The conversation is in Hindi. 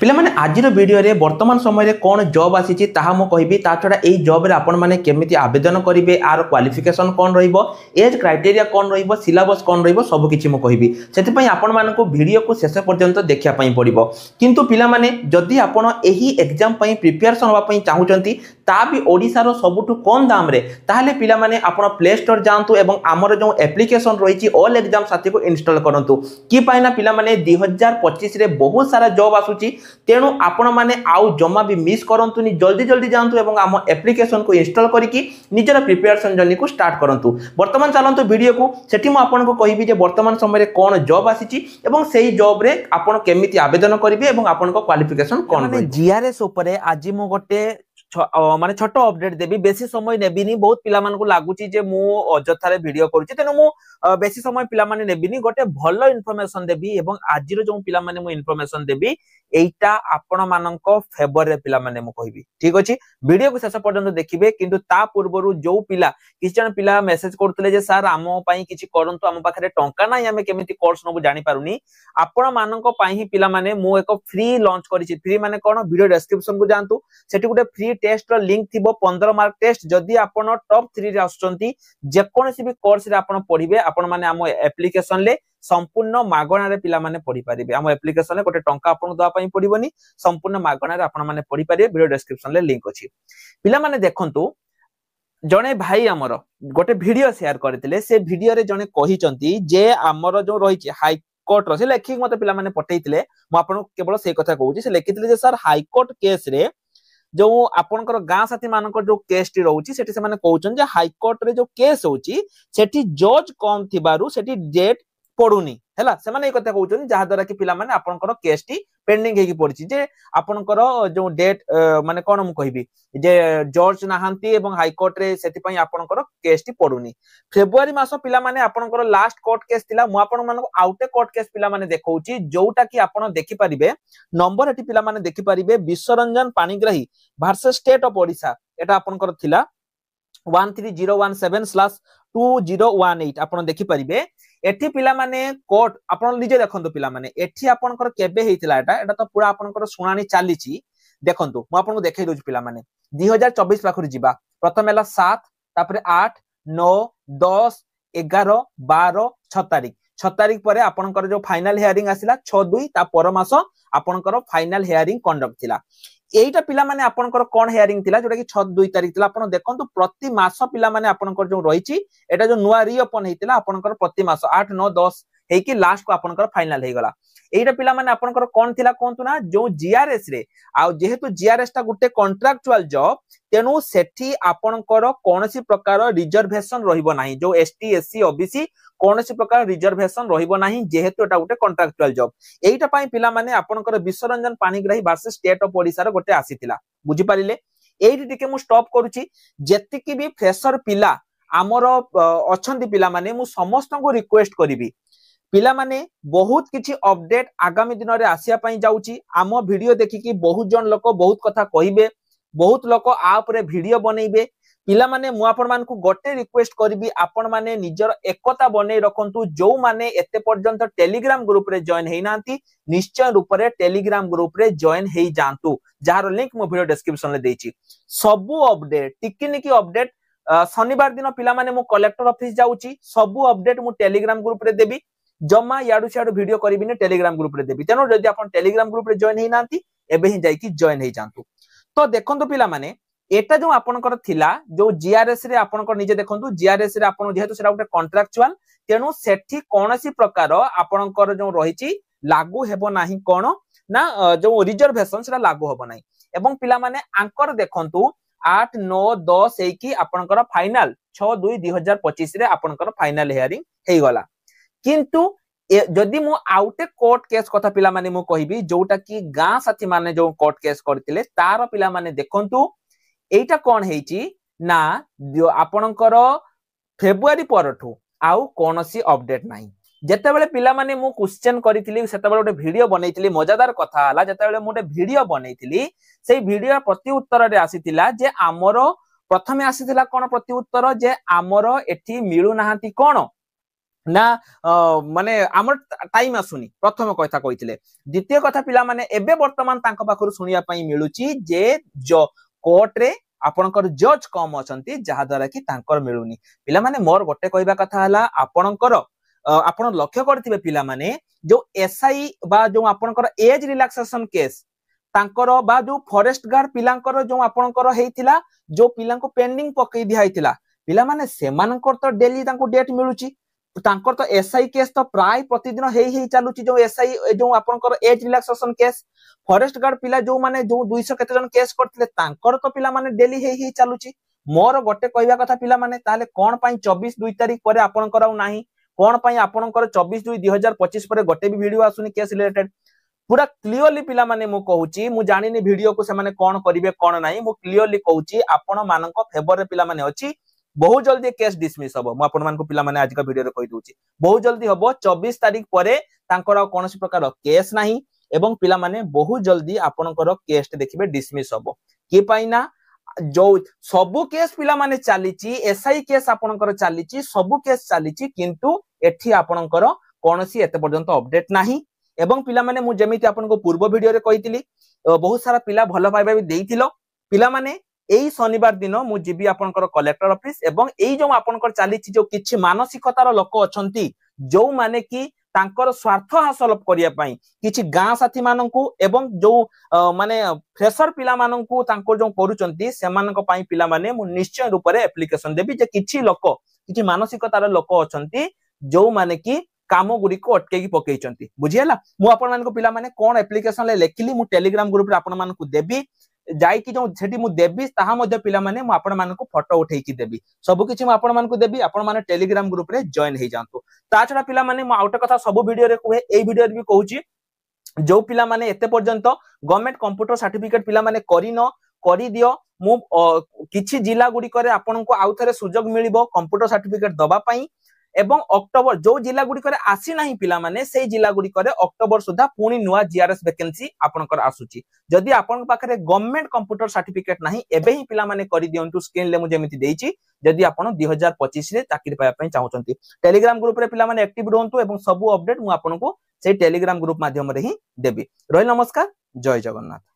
पिला माने आजिर वीडियो रे वर्तमान समय रे कौन जॉब आसीची ताहा मो कहबी ता छडा एई जॉब रे आपण माने केमिति आवेदन करिवे आर क्वालिफिकेशन कौन रहिबो एज क्राइटेरिया कौन रहिबो सिलेबस कौन रहिबो सब किछि मो कहबी सेति पई आपण मानको वीडियो को शेष पर्यंत देखिया पई पड़िबो किंतु पिला माने जदी आपण एही एग्जाम पई प्रिपरेशन होवा पई चाहुचंती ता भी ओडिसा रो सबुठु कम दाम रे ताहाले पिला माने आपण प्ले स्टोर जांतु एवं हमर जो एप्लीकेशन रहिची ऑल एग्जाम साथी को इंस्टॉल करंतु की पाइना पिला माने 2025 रे बहुत सारा जॉब आसुची तेणु आपण माने आउ जमा भी मिस करंतुनी जल्दी जल्दी जानतु एवं आम एप्लीकेशन को इंस्टॉल करिकी निजर प्रिपरेशन जर्नी को स्टार्ट करंतु। वर्तमान चलंतु वीडियो को सेठी मु आपन को कहबी जे वर्तमान समय रे कोन जॉब आसीची एवं सेही जॉब रे आपण केमिति आवेदन करिवे एवं आपन को क्वालिफिकेशन कोन माने जीआरएस ऊपर आज मु गोटे माने छोटो अपडेट देबी बेसी समय नेबिनी बहुत पिला मान को लागुची जे मु अजथारे वीडियो करूची तेनु मु बेसी समय पिला माने नेबिनी गोटे भलो इन्फॉर्मेशन देबी एवं आजिरो जो पिला माने मु इन्फॉर्मेशन देबी एटा आपण माननको फेवर रे पिला माने मु कहबी ठीक अछि वीडियो को शेष पर्यंत देखिबे किंतु ता पूर्वरु जो पिला किछ जन पिला मेसेज करतले जे सर आमो पई किछि करंतु आम पाखरे टंका नाही हमें केमिति कोर्स नबु जानि पारुनी आपण माननको पई ही पिला माने मु एको फ्री लॉन्च करिछि फ्री माने कोन वीडियो डिस्क्रिप्शन को जानतु सेठी गुटे फ्री टेस्ट रो लिंक थिबो 15 मार्क टेस्ट जदी आपण टॉप 3 रे आछंती जे कोनसी भी कोर्स रे आपण पढिबे आपण माने हम एप्लीकेशन ले संपूर्ण मागणा रे पिला माने पढि पारिबे हम एप्लीकेशन ले गोटे टंका आपण दवा पई पडिबोनी संपूर्ण मागणा रे आपण माने पढि पारिबे वीडियो डिस्क्रिप्शन ले लिंक अछि पिला माने देखंतु जने भाई हमर गोटे वीडियो शेयर करथिले से वीडियो रे जने कहिचंती जे हमर जो रहिछि हाई कोर्ट रो से लेखि मते पिला माने पठेइथिले मु आपण केवल से कथा कहूची से लेखिथिले जे सर हाई कोर्ट केस रे जो आपनकर गां साथी मानकर जो केस टी रहउची सेठी से माने कहउचन जे हाई कोर्ट रे जो केस होउची सेठी जज कम थिबारु सेठी डेट पडुनी हैला से माने ए कथा कहउचन जहा द्वारा कि पिला माने आपनकर केस टी पेंडिंग हेकी पड़ची जे आपनकर जो डेट माने कोन मु कहबी जे जज नाहंती एवं हाई कोर्ट रे सेठी पई आपनकर केस टी पडुनी फेब्रुवारी मास पिला माने आपनकर लास्ट कोर्ट केस थिला मु आपन मानको आउटे कोर्ट केस पिला माने देखौची जोटा कि आपन देखि परिबे नंबर एटी पिला माने देखि परिबे Biswaranjan Panigrahi versus state of Odisha एटा आपनकर थिला 13017/2018 आपण देखि परिबे एठी पिला माने कोर्ट आपण निजे देखंतु पिला माने एठी आपनकर केबे हेतिला एटा तो पूरा आपनकर सुनानी चालीची देखंतु मु आपन को देखाइ दोज पिला माने 2024 पाखरु जिबा प्रथम एला 7 तापर 8 9 10 11 12 6 तारिख 6 तारिख परे आपनकर जो फाइनल हियरिंग आसिला 6/2 ता पर मास आपनकर फाइनल हियरिंग कंडक्ट थिला एटा पिला माने आपनकर कोन हियरिंग थिला जोटा कि 6/2 तारिख थिला आपण देखंतु प्रति मास पिला माने आपनकर जो रहिची एटा जो नुवा रीओपन हेतिला आपनकर प्रति मास 8 9 10 हेकी लास्ट को आपनकर फाइनल हे गला एटा पिला माने आपनकर कोन थिला कोंतु ना जो जीआरएस रे आ जेहेतु जीआरएस ता गुटे कॉन्ट्रैक्चुअल जॉब तेनु सेठी आपनकर कोनसी प्रकार रिजर्वेशन रहिबो नाही जो एसटी एससी ओबीसी कोनसी प्रकार रिजर्वेशन रहिबो नाही जेहेतु एटा गुटे कॉन्ट्रैक्चुअल जॉब एटा पई पिला माने आपनकर Biswaranjan Panigrahi versus state of Odisha रो गोटे आसीतिला बुझी पारिले एठी टिके मु स्टॉप करूची जेतिकी भी फ्रेशर पिला हमर अछंती पिला माने मु समस्त को रिक्वेस्ट करिवि पिला माने बहुत किछि अपडेट आगामी दिन रे आसिया पई जाउची आमो वीडियो देखि कि बहुत जन लोक बहुत कथा कहिबे बहुत लोक आप रे वीडियो बनेइबे पिला माने मु आपन मान को गोटे रिक्वेस्ट करबी आपन माने निजर एकता बनै रखंतु जो माने एते पर्यंत टेलीग्राम ग्रुप रे जॉइन हेइ नांती निश्चय रूप रे टेलीग्राम ग्रुप रे जॉइन हेइ जानतु जार लिंक मु वीडियो डिस्क्रिप्शन ले देछि सबु अपडेट टिकिनिकी अपडेट शनिवार दिन पिला माने मु कलेक्टर ऑफिस जाउची सबु अपडेट मु टेलीग्राम ग्रुप रे देबी जमा याडू सियाडू वीडियो करबी ने टेलीग्राम ग्रुप रे देबी तेनो जदी आपन टेलीग्राम ग्रुप रे जॉइन हेइ नांती एबे ही जाई कि जॉइन हेइ जानतु तो देखंतु पिला माने एटा जो आपनकर थिला जो जीआरएस रे आपनकर निजे देखंतु जीआरएस रे आपन जेहेतु सेटा उटे कॉन्ट्रैक्चुअल तेनु सेठी कोनसी प्रकार आपनकर जो रहिची लागू हेबो नाही कोन ना जो रिजर्वेशन सेटा लागू हेबो नाही एवं पिला माने आंकर देखंतु 8 9 10 एकी आपनकर फाइनल 6/2/2025 रे आपनकर फाइनल हियरिंग हेइ गला किंतु जदि मु आउटे कोर्ट केस कथा पिला माने मु कहबी जोटा कि गां साथी माने जो कोर्ट केस करथिले तार पिला माने देखंतु एटा कोन हेची ना आपनकर फेब्रुवारी परठू आउ कोनसी अपडेट नाही जेते बेले पिला माने मु क्वेश्चन करिथिली सेते बेले ओटे वीडियो बनैथिली मजादार कथा हला जेते बेले मोटे वीडियो बनैथिली सेही वीडियो प्रति उत्तर रे आसीतिला जे हमरो प्रथमे आसीतिला कोन प्रति उत्तर जे हमरो एठी मिलु नाहंती कोन ना माने आमर टाइम आसुनी प्रथम कथा कहिथिले द्वितीय कथा पिला माने एबे वर्तमान तांको पाखरु सुनिया पई मिलुची जे जो कोर्ट रे आपणकर जज कम अछंती जहा द्वारा कि तांकर मिलुनी पिला माने मोर गोटे कहबा कथा हला आपणकर आपण लक्ष्य करथिबे पिला माने जो एसआई बा जो आपणकर एज रिलैक्सेशन केस तांकर बा जो फॉरेस्ट गार्ड पिलांकर जो आपणकर हेइतिला जो पिलांको पेंडिंग पकई दिया हेइतिला पिला माने सेमानकर तो डेली तांको डेट मिलुची तांकर तो एसआई केस तो प्राय प्रतिदिन हेई चलुची जो एसआई जो आपनकर age relaxation case forest guard पिला जो माने जो 200 केते जन केस करथिले तांकर तो पिला माने डेली हेई चलुची मोर गोटे कहबा कथा पिला माने ताले कोन पई 24 2 तारिख परे आपनकर आ नाही कोन पई आपनकर 24 2 2025 परे गोटे भी वीडियो आसुनी केस रिलेटेड पूरा क्लियरली पिला माने मु कहूची मु जानिनी वीडियो को से माने कोन करिवे कोन नाही मु क्लियरली कहूची आपण मानक फेवर रे पिला माने अछि बहुत जल्दी केस डिसमिस हबो मु आपण मान को पिला माने आज का वीडियो रे कहि दोची बहुत जल्दी हबो 24 तारिख परे तांकर कोनोसी प्रकार केस नाही एवं पिला माने बहुत जल्दी आपनकर केस देखिबे डिसमिस हबो के पाइना जो सबु केस पिला माने चालीची एसआई केस आपनकर चालीची सबु केस चालीची किंतु एठी आपनकर कोनोसी एते पर्यंत अपडेट नाही एवं पिला माने मु जेमिति आपनको पूर्व वीडियो रे कहितली बहुत सारा पिला भलो पाइबा भी देइथिलो पिला माने एई शनिवार दिन मु जीबी आपनकर कलेक्टर ऑफिस एवं एई जो आपनकर चालीची जो किछि मानसिकतार लोक अछंती जो माने कि तांकर स्वार्थ हासिल करिया पई किछि गां साथी माननकु एवं जो माने फ्रेशर पिला माननकु तांको जो करूचंती सेमानक पई पिला माने मु निश्चय रूप रे एप्लीकेशन देबी जे किछि लोक किछि मानसिकतार लोक अछंती जो माने कि काम गुडी को अटके की पकेइचंती बुझियला मु आपन मान को पिला माने कोन एप्लीकेशन ले लेखिली मु टेलीग्राम ग्रुप रे आपन मान को देबी जाई कि जो सेठी मु देबी ताहा मध्ये पिला माने मु आपन मान को फोटो उठेई की देबी सब किछि मु आपन मान को देबी आपन माने टेलीग्राम ग्रुप रे जॉइन हे जांतु ता छडा पिला माने मु आउट कथा सब वीडियो रे कोहे एई वीडियो रे भी कहूची जो पिला माने एते पर्यंत गवर्नमेंट कंप्यूटर सर्टिफिकेट पिला माने करिनो करि दियो मु किछि जिला गुडी करे आपन को आउथरे सुजोग मिलिबो कंप्यूटर सर्टिफिकेट दबा पई एवं अक्टोबर जो जिला गुडी करे आसी नाही पिला माने सेई जिला गुडी करे अक्टोबर सुधा पुनी नुवा जीआरएस वैकेंसी आपनकर आसुची जदि आपन पाखरे गवर्नमेंट कंप्यूटर सर्टिफिकेट नाही एबे ही पिला माने करि दियंतु स्क्रीन ले मु जेमिति देइची जदि आपन 2025 रे चाकरी पाया पई चाहउचंती टेलीग्राम ग्रुप रे पिला माने एक्टिव रहंतु एवं सब अपडेट मु आपन को सेई टेलीग्राम ग्रुप माध्यम रे ही देबी रहि नमस्कार जय जगन्नाथ।